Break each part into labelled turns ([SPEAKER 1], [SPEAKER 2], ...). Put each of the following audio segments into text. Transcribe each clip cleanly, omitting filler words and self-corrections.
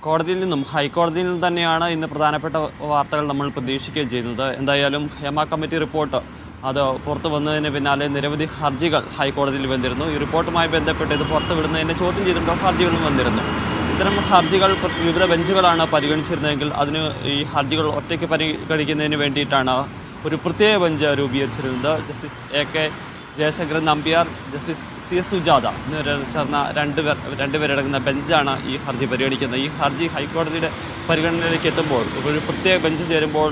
[SPEAKER 1] കോടതിയിൽ നിന്നും ഹൈക്കോടതിയിൽ നിന്നും തന്നെയാണ് ഇന്ന് പ്രധാനപ്പെട്ട വാർത്തകൾ നമ്മൾ പ്രതീക്ഷിക്കുകയും ചെയ്യുന്നത്. എന്തായാലും ഹേമ കമ്മിറ്റി റിപ്പോർട്ട് അത് പുറത്തു വന്നതിന് പിന്നാലെ നിരവധി ഹർജികൾ ഹൈക്കോടതിയിൽ വന്നിരുന്നു. ഈ റിപ്പോർട്ടുമായി ബന്ധപ്പെട്ട് ഇത് പുറത്തു വിടുന്നതിനെ ചോദ്യം ചെയ്തിട്ടുള്ള ഹർജികളും വന്നിരുന്നു. ഇത്തരം ഹർജികൾ വിവിധ ബെഞ്ചുകളാണ് പരിഗണിച്ചിരുന്നതെങ്കിൽ അതിന് ഈ ഹർജികൾ ഒറ്റയ്ക്ക് പരിഗണിക്കുന്നതിന് വേണ്ടിയിട്ടാണ് ഒരു പ്രത്യേക ബെഞ്ച് രൂപീകരിച്ചിരുന്നത്. Justice AK Jayasankaran Nambiar, justice CS Sujatha എന്നിവർ ചേർന്ന രണ്ടുപേരടങ്ങുന്ന ബെഞ്ചാണ് ഈ ഹർജി പരിഗണിക്കുന്നത്. ഈ ഹർജി ഹൈക്കോടതിയുടെ പരിഗണനയിലേക്ക് എത്തുമ്പോൾ ഒരു പ്രത്യേക ബെഞ്ച് ചേരുമ്പോൾ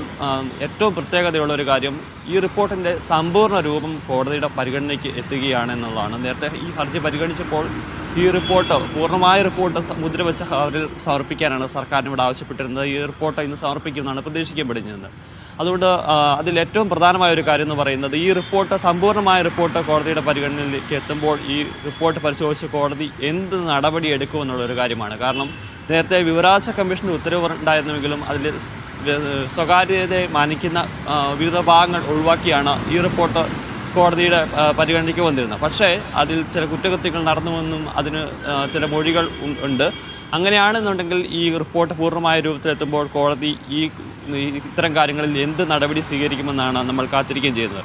[SPEAKER 1] ഏറ്റവും പ്രത്യേകതയുള്ള ഒരു കാര്യം ഈ റിപ്പോർട്ടിൻ്റെ സമ്പൂർണ്ണ രൂപം കോടതിയുടെ പരിഗണനയ്ക്ക് എത്തുകയാണെന്നുള്ളതാണ്. നേരത്തെ ഈ ഹർജി പരിഗണിച്ചപ്പോൾ ഈ റിപ്പോർട്ട് പൂർണ്ണമായ റിപ്പോർട്ട് മുദ്രവെച്ച അവരിൽ സമർപ്പിക്കാനാണ് സർക്കാരിനോട് ആവശ്യപ്പെട്ടിരുന്നത്. ഈ റിപ്പോർട്ട് ഇന്ന് സമർപ്പിക്കുമെന്നാണ് പ്രതീക്ഷിക്കപ്പെടുന്നത്. അതുകൊണ്ട് അതിലേറ്റവും പ്രധാനമായ ഒരു കാര്യം എന്ന് പറയുന്നത് ഈ റിപ്പോർട്ട് സമ്പൂർണ്ണമായ റിപ്പോർട്ട് കോടതിയുടെ പരിഗണനയിലേക്ക് എത്തുമ്പോൾ ഈ റിപ്പോർട്ട് പരിശോധിച്ച് കോടതി എന്ത് നടപടി എടുക്കുമെന്നുള്ളൊരു കാര്യമാണ്. കാരണം നേരത്തെ വിവരാവകാശ കമ്മീഷൻ്റെ ഉത്തരവ് ഉണ്ടായിരുന്നുവെങ്കിലും അതിൽ സ്വകാര്യതയെ മാനിക്കുന്ന വിവിധ ഭാഗങ്ങൾ ഒഴിവാക്കിയാണ് ഈ റിപ്പോർട്ട് കോടതിയുടെ പരിഗണനയ്ക്ക് വന്നിരുന്നത്. പക്ഷേ അതിൽ ചില കുറ്റകൃത്യങ്ങൾ നടന്നുവെന്നും അതിന് ചില മൊഴികൾ ഉണ്ട്. അങ്ങനെയാണെന്നുണ്ടെങ്കിൽ ഈ റിപ്പോർട്ട് പൂർണ്ണമായ രൂപത്തിലെത്തുമ്പോൾ കോടതി ഇത്തരം കാര്യങ്ങളിൽ എന്ത് നടപടി സ്വീകരിക്കുമെന്നാണ് നമ്മൾ കാത്തിരിക്കുകയും ചെയ്യുന്നത്.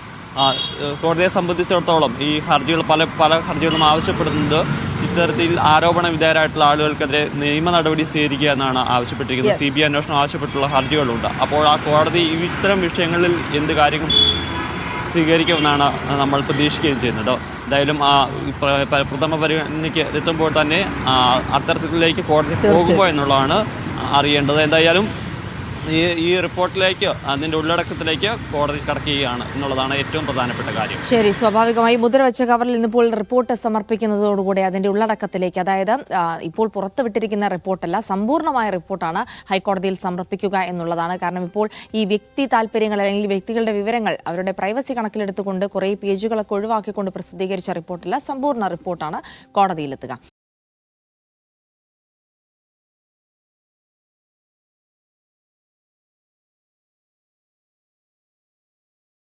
[SPEAKER 1] കോടതിയെ സംബന്ധിച്ചിടത്തോളം ഈ ഹർജികൾ പല ഹർജികളും ആവശ്യപ്പെടുന്നത് ഇത്തരത്തിൽ ആരോപണ വിധേയരായിട്ടുള്ള ആളുകൾക്കെതിരെ നിയമ നടപടി സ്വീകരിക്കുക എന്നാണ് ആവശ്യപ്പെട്ടിരിക്കുന്നത്. CBI അന്വേഷണം ആവശ്യപ്പെട്ടുള്ള ഹർജികളുണ്ട്. അപ്പോൾ ആ കോടതി ഇത്തരം വിഷയങ്ങളിൽ എന്ത് കാര്യങ്ങൾ സ്വീകരിക്കുമെന്നാണ് നമ്മൾ പ്രതീക്ഷിക്കുകയും ചെയ്യുന്നത്. എന്തായാലും പ്രഥമ പരിഗണനയ്ക്ക് എത്തുമ്പോൾ തന്നെ അത്തരത്തിലേക്ക് കോടതി പോകുമോ എന്നുള്ളതാണ് അറിയേണ്ടത്. എന്തായാലും ഈ റിപ്പോർട്ടിലേക്ക് അതിൻ്റെ ഉള്ളടക്കത്തിലേക്ക് കോടതി കടക്കുകയാണ് എന്നുള്ളതാണ് ഏറ്റവും പ്രധാനപ്പെട്ട കാര്യം.
[SPEAKER 2] ശരി, സ്വാഭാവികമായി മുദ്രവെച്ച കവറിൽ ഇന്നിപ്പോൾ റിപ്പോർട്ട് സമർപ്പിക്കുന്നതോടുകൂടി അതിൻ്റെ ഉള്ളടക്കത്തിലേക്ക്, അതായത് ഇപ്പോൾ പുറത്തുവിട്ടിരിക്കുന്ന റിപ്പോർട്ടല്ല, സമ്പൂർണ്ണമായ റിപ്പോർട്ടാണ് ഹൈക്കോടതിയിൽ സമർപ്പിക്കുക എന്നുള്ളതാണ്. കാരണം ഇപ്പോൾ ഈ വ്യക്തി താല്പര്യങ്ങൾ അല്ലെങ്കിൽ വ്യക്തികളുടെ വിവരങ്ങൾ അവരുടെ പ്രൈവസി കണക്കിലെടുത്തുകൊണ്ട് കുറേ പേജുകളൊക്കെ ഒഴിവാക്കിക്കൊണ്ട് പ്രസിദ്ധീകരിച്ച റിപ്പോർട്ടല്ല, സമ്പൂർണ്ണ റിപ്പോർട്ടാണ് കോടതിയിലെത്തുക.